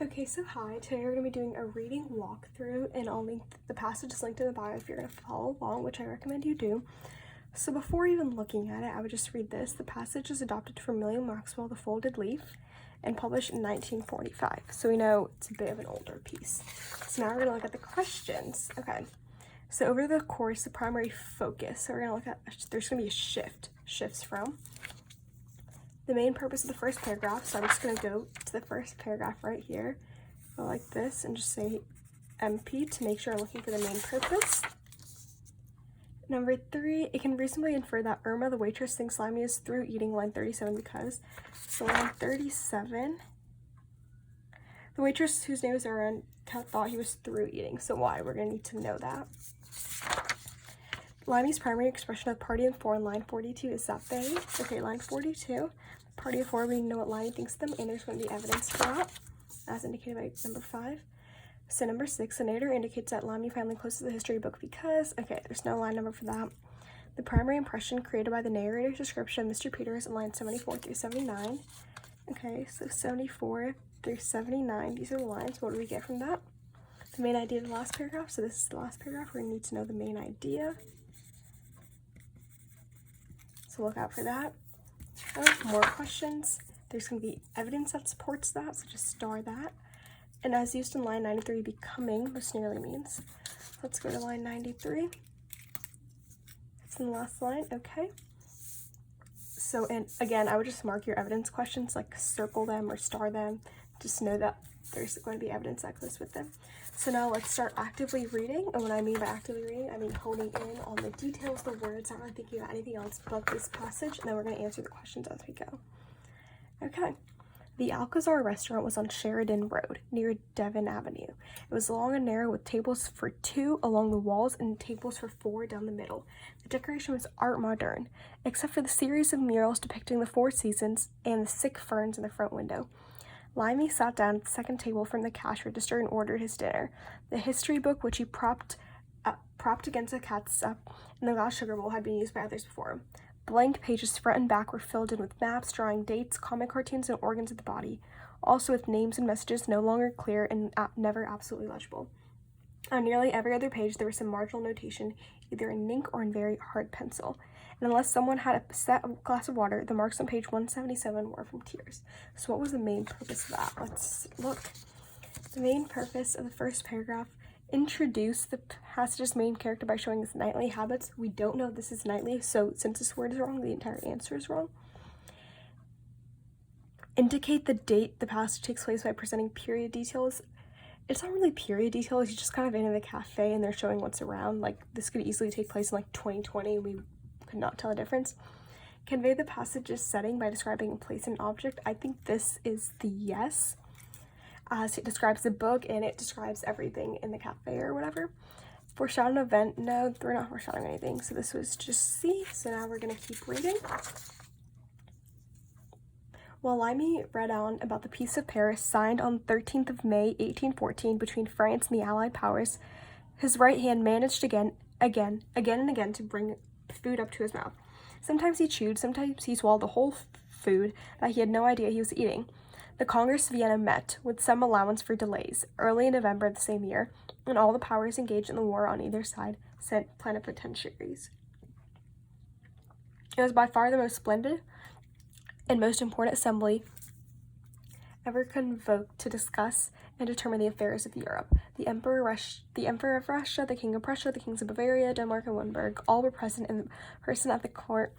Okay, so hi. Today we're going to be doing a reading walkthrough, and I'll link the passage is linked in the bio if you're going to follow along, which I recommend you do. So before even looking at it, I would just read this. The passage is adopted from William Maxwell, The Folded Leaf, and published in 1945. So we know it's a bit of an older piece. So now we're going to look at the questions. Okay, so over the course, the primary focus. So we're going to look at, there's going to be a shifts from. The main purpose of the first paragraph, so I'm just going to go to the first paragraph right here, go like this, and just say MP to make sure I'm looking for the main purpose. Number 3, it can reasonably infer that Irma, the waitress, thinks Limey is through eating, line 37, because. So line 37, the waitress, whose name is Irma, thought he was through eating. So why? We're going to need to know that. Limey's primary expression of party of 4 in line 42 is that they. Okay, line 42. Party of 4, we know what Limey thinks of them, and there's going to be evidence for that, as indicated by number 5. So number 6, the narrator indicates that Limey family closes the history book because, okay, there's no line number for that. The primary impression created by the narrator's description of Mr. Peters in lines 74 through 79. Okay, so 74 through 79, these are the lines. What do we get from that? The main idea of the last paragraph. So this is the last paragraph. We're going to need to know the main idea. So look out for that. More questions. There's going to be evidence that supports that, so just star that. And as used in line 93, becoming most nearly means. Let's go to line 93. It's in the last line. Okay. So, and again, I would just mark your evidence questions, like circle them or star them. Just know that there's going to be evidence that goes with them. So now let's start actively reading. And what I mean by actively reading, I mean honing in on the details, the words, not really thinking about anything else but this passage. And then we're going to answer the questions as we go. Okay. The Alcazar restaurant was on Sheridan Road, near Devon Avenue. It was long and narrow, with tables for 2 along the walls and tables for 4 down the middle. The decoration was art moderne, except for the series of murals depicting the 4 seasons and the sick ferns in the front window. Limey sat down at the second table from the cash register and ordered his dinner. The history book, which he propped against a catsup in the glass sugar bowl, had been used by others before him. Blank pages front and back were filled in with maps, drawing dates, comic cartoons, and organs of the body, also with names and messages no longer clear and never absolutely legible. On nearly every other page, there was some marginal notation, either in ink or in very hard pencil. And unless someone had a set of glass of water, the marks on page 177 were from tears. So what was the main purpose of that? Let's look. The main purpose of the first paragraph: introduce the passage's main character by showing his nightly habits. We don't know if this is nightly, so since this word is wrong, the entire answer is wrong. Indicate the date the passage takes place by presenting period details. It's not really period details, he's just kind of in the cafe and they're showing what's around. Like, this could easily take place in like 2020, we could not tell the difference. Convey the passage's setting by describing a place and object. I think this is the yes, as it describes the book and it describes everything in the cafe or whatever. Foreshadow an event. No, we're not foreshadowing anything, so this was just C. So now we're going to keep reading. While Limey read on about the Peace of Paris signed on 13th of May 1814 between France and the Allied powers, his right hand managed again and again to bring food up to his mouth. Sometimes he chewed, sometimes he swallowed the whole food that he had no idea he was eating. The Congress of Vienna met, with some allowance for delays, early in November of the same year, and all the powers engaged in the war on either side sent plenipotentiaries. It was by far the most splendid and most important assembly ever convoked to discuss and determine the affairs of Europe. The Emperor of Russia, the King of Prussia, the Kings of Bavaria, Denmark, and Wurtemberg all were present in person at the court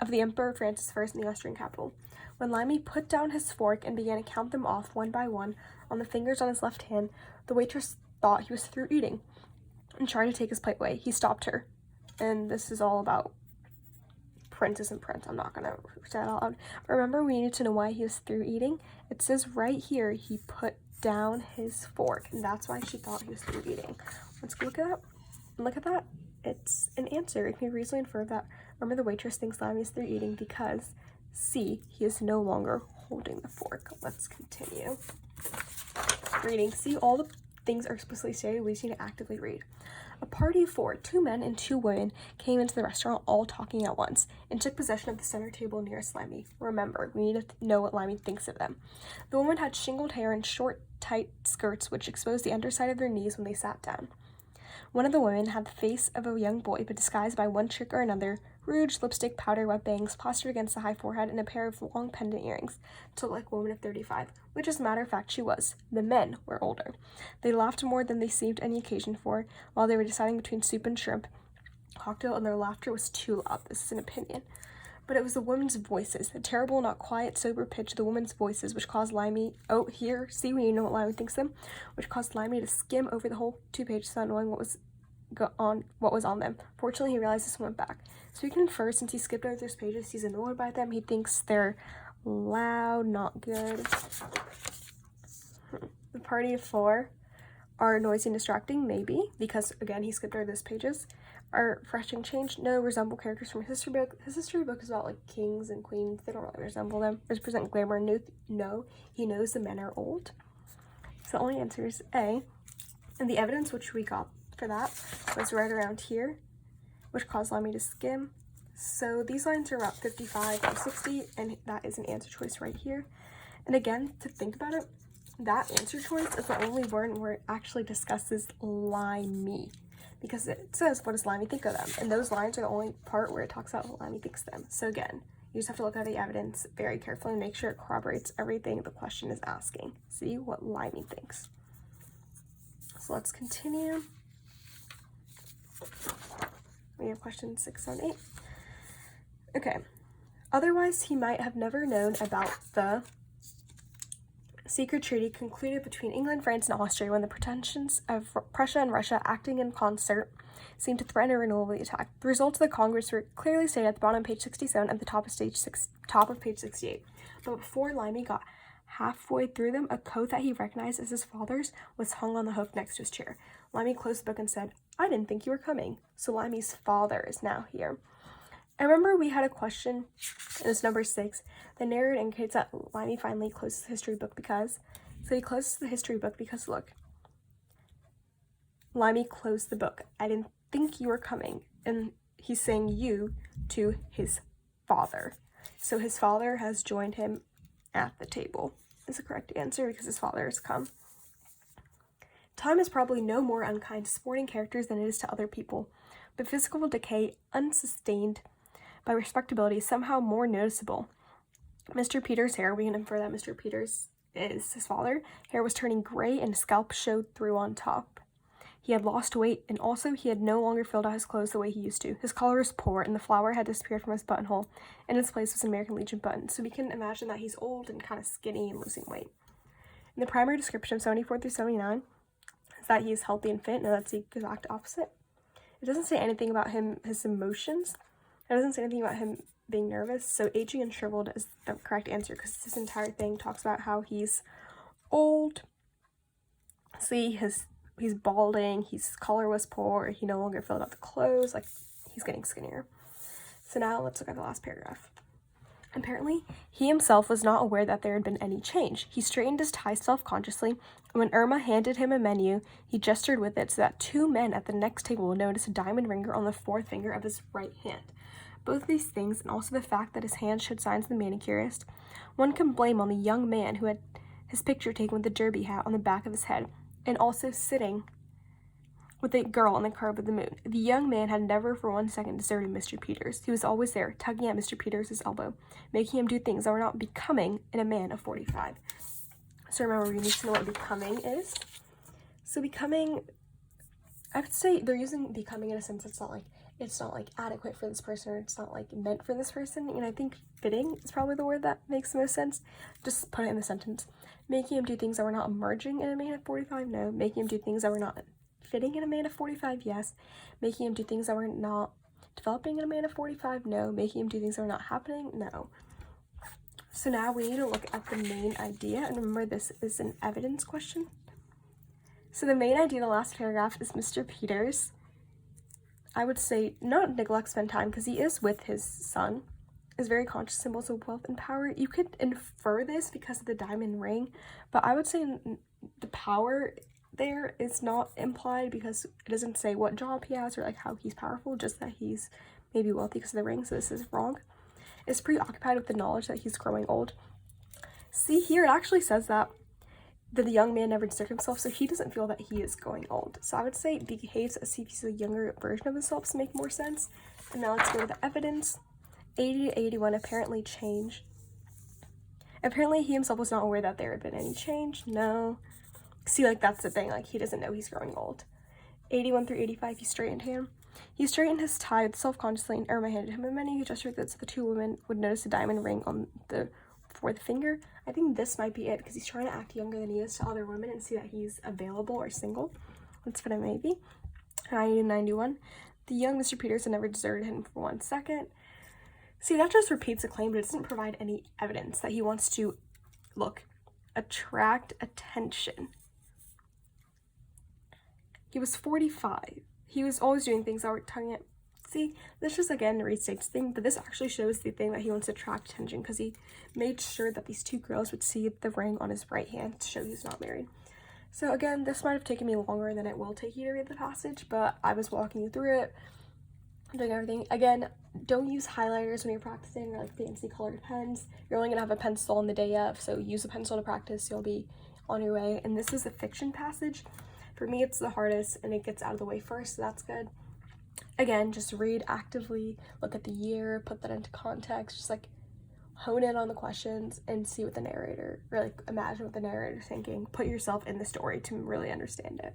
of the Emperor Francis I in the Austrian capital. When Limey put down his fork and began to count them off one by one on the fingers on his left hand, the waitress thought he was through eating and tried to take his plate away. He stopped her. And this is all about Princess and Prince. I'm not going to say that out loud. But remember, we need to know why he was through eating. It says right here he put down his fork, and that's why she thought he was through eating. Let's look at that. Look at that. It's an answer. It can reasonably infer that Irma the waitress thinks Limey is through eating because C, he is no longer holding the fork. Let's continue reading. See, all the things are explicitly stated, we just need to actively read. A party of 4, 2 men and 2 women, came into the restaurant all talking at once and took possession of the center table nearest Limey. Remember, we need to know what Limey thinks of them. The women had shingled hair and short, tight skirts which exposed the underside of their knees when they sat down. One of the women had the face of a young boy, but disguised by one trick or another, rouge, lipstick, powder, wet bangs plastered against the high forehead, and a pair of long pendant earrings, to look like a woman of 35, which as a matter of fact she was. The men were older. They laughed more than they seemed any occasion for, while they were deciding between soup and shrimp cocktail, and their laughter was too loud. This is an opinion. But it was the women's voices, the terrible, not quiet, sober pitch of the women's voices, which caused Limey, see when you know what Limey thinks of them, which caused Limey to skim over the whole 2 pages without knowing what was on them. Fortunately, he realized this and went back. So we can infer, since he skipped over those pages, he's annoyed by them. He thinks they're loud, not good. The party of 4 are noisy and distracting, maybe, because, again, he skipped over those pages. Are fresh and changed? No. Resemble characters from his history book. His history book is about, like, kings and queens. They don't really resemble them. Represent glamour and youth? No. He knows the men are old. So the only answer is A. And the evidence which we got for that was right around here, which caused Limey to skim. So these lines are about 55 or 60, and that is an answer choice right here. And again, to think about it, that answer choice is the only one where it actually discusses Limey, because it says, what does Limey think of them? And those lines are the only part where it talks about what Limey thinks of them. So again, you just have to look at the evidence very carefully and make sure it corroborates everything the question is asking. See what Limey thinks. So let's continue. We have questions 6, 7, 8. Okay. Otherwise, he might have never known about the secret treaty concluded between England, France, and Austria when the pretensions of Prussia and Russia acting in concert seemed to threaten a renewal of the attack. The results of the Congress were clearly stated at the bottom of page 67 and at the top of page 68. But before Limey got halfway through them, a coat that he recognized as his father's was hung on the hook next to his chair. Limey closed the book and said, "I didn't think you were coming." So Limey's father is now here. I remember we had a question, it was number 6, the narrator indicates that Limey finally closes the history book because, so he closes the history book because, look, Limey closed the book. I didn't think you were coming. And he's saying you to his father. So his father has joined him at the table is the correct answer because his father has come. Time is probably no more unkind to sporting characters than it is to other people, but physical decay unsustained by respectability is somehow more noticeable. Mr. Peters' hair, we can infer that Mr. Peters is his father, hair was turning gray and his scalp showed through on top. He had lost weight, and also he had no longer filled out his clothes the way he used to. His collar was poor, and the flower had disappeared from his buttonhole. In its place was an American Legion button, so we can imagine that he's old and kind of skinny and losing weight. In the primary description of 74 through 79 is that he is healthy and fit. No, that's the exact opposite. It doesn't say anything about his emotions. It doesn't say anything about him being nervous, so aging and shriveled is the correct answer because this entire thing talks about how he's old. See, he's balding, his color was poor, he no longer filled out the clothes, like, he's getting skinnier. So now let's look at the last paragraph. Apparently, he himself was not aware that there had been any change. He straightened his tie self-consciously, and when Irma handed him a menu, he gestured with it so that 2 men at the next table would notice a diamond ring on the 4th finger of his right hand. Both of these things, and also the fact that his hand showed signs of the manicurist, one can blame on the young man who had his picture taken with the derby hat on the back of his head, and also sitting with a girl on the curve of the moon. The young man had never for 1 second deserted Mr. Peters. He was always there, tugging at Mr. Peters' elbow, making him do things that were not becoming in a man of 45. So remember, we need to know what becoming is. So becoming, I would say they're using becoming in a sense it's not like adequate for this person, or it's not like meant for this person. And I think fitting is probably the word that makes the most sense. Just put it in the sentence. Making him do things that were not emerging in a man of 45, no. Making him do things that were not fitting in a man of 45, yes. Making him do things that were not developing in a man of 45, no. Making him do things that were not happening, no. So now we need to look at the main idea, and remember this is an evidence question. So the main idea in the last paragraph is Mr. Peters, I would say, not neglect spend time, because he is with his son, is very conscious symbols of wealth and power. You could infer this because of the diamond ring, but I would say the power there is not implied because it doesn't say what job he has or like how he's powerful, just that he's maybe wealthy because of the ring, so this is wrong. Is preoccupied with the knowledge that he's growing old. See here, it actually says that the young man never deserted himself, so he doesn't feel that he is going old. So I would say behaves as if he's a younger version of himself to make more sense. And now let's go to the evidence. 80 to 81 apparently change. Apparently he himself was not aware that there had been any change. No. See, like that's the thing, like he doesn't know he's growing old. 81 through 85, he straightened him. He straightened his tie self-consciously, and Irma handed him a menu. He gestured that so the two women would notice a diamond ring on the fourth finger. I think this might be it because he's trying to act younger than he is to other women and see that he's available or single. That's what it may be. 90 to 91. The young Mr. Peterson never deserted him for 1 second. See, that just repeats a claim, but it doesn't provide any evidence that he wants to, look, attract attention. He was 45. He was always doing things that were tugging at. See, this just again restates the thing, but this actually shows the thing that he wants to attract attention because he made sure that these two girls would see the ring on his right hand to show he's not married. So again, this might have taken me longer than it will take you to read the passage, but I was walking you through it, doing everything. Again, don't use highlighters when you're practicing or like fancy colored pens. You're only gonna have a pencil on the day of, so use a pencil to practice. You'll be on your way. And this is a fiction passage. For me, it's the hardest and it gets out of the way first, so that's good. Again, just read actively, look at the year, put that into context, just like hone in on the questions and see what the narrator, or like imagine what the narrator's thinking. Put yourself in the story to really understand it.